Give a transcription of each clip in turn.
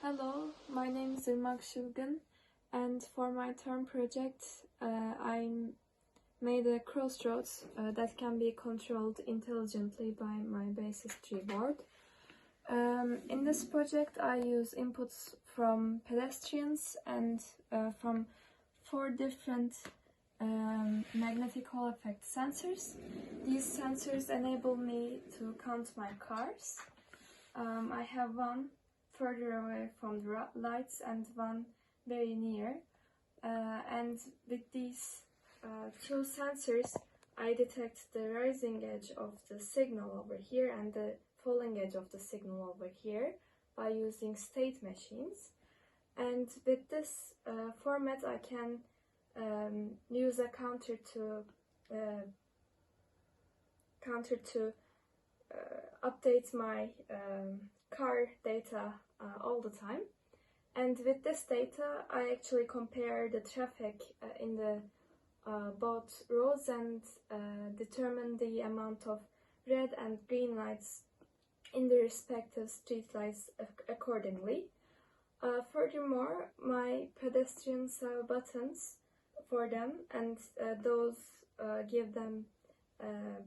Hello, my name is Irmak Şıvgın, and for my term project, I made a Crossroad that can be controlled intelligently by my BASYS tree board. In this project, I use inputs from pedestrians and from 4 different magnetic Hall effect sensors. These sensors enable me to count my cars. I have one further away from the lights and one very near. And with these 2 sensors, I detect the rising edge of the signal over here and the falling edge of the signal over here by using state machines. And with this format, I can use a counter to update my car data all the time. And with this data, I actually compare the traffic in the both roads and determine the amount of red and green lights in the respective street lights accordingly. Furthermore, my pedestrians have buttons for them, and those give them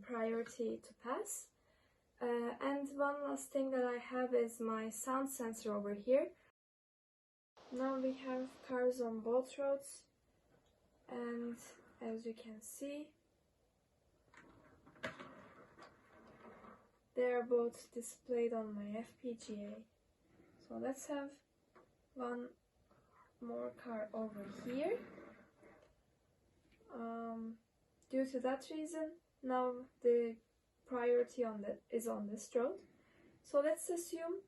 priority to pass. And one last thing that I have is my sound sensor over here. Now we have cars on both roads, and as you can see, they are both displayed on my FPGA. So let's have one more car over here. Due to that reason, now the priority is on this road. So let's assume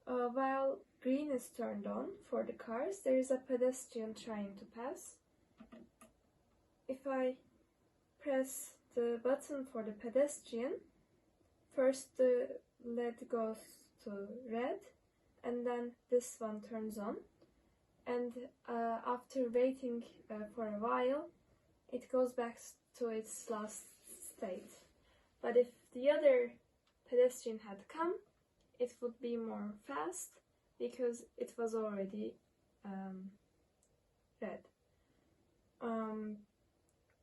while green is turned on for the cars, there is a pedestrian trying to pass. If I press the button for the pedestrian, first the LED goes to red, and then this one turns on. And after waiting for a while, it goes back to its last state. But if the other pedestrian had come, it would be more fast because it was already red.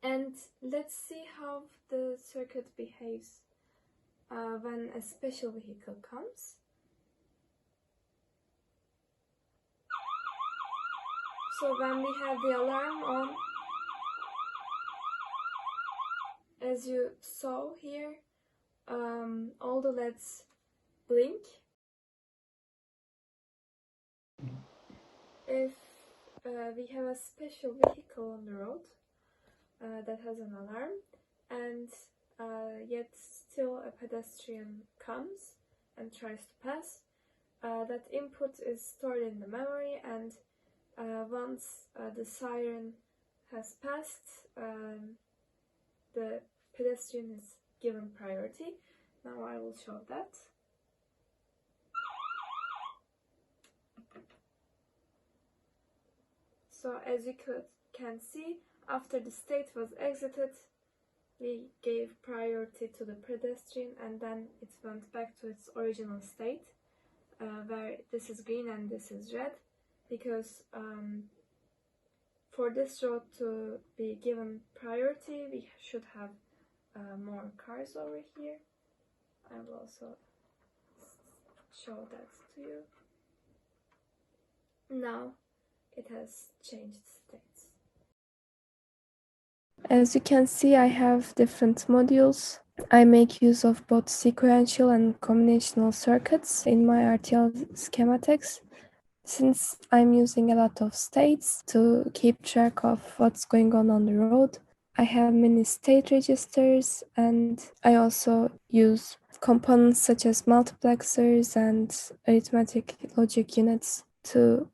And let's see how the circuit behaves when a special vehicle comes. So when we have the alarm on, as you saw here, all the LEDs blink. If we have a special vehicle on the road that has an alarm, and yet still a pedestrian comes and tries to pass, that input is stored in the memory, and once the siren has passed, the pedestrian is given priority. Now I will show that. So as you can see, after the state was exited, we gave priority to the pedestrian, and then it went back to its original state, where this is green and this is red, because for this road to be given priority, we should have more cars over here. I will also show that to you. Now it has changed states. As you can see, I have different modules. I make use of both sequential and combinational circuits in my RTL schematics. Since I'm using a lot of states to keep track of what's going on the road, I have many state registers, and I also use components such as multiplexers and arithmetic logic units to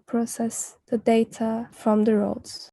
process the data from the roads.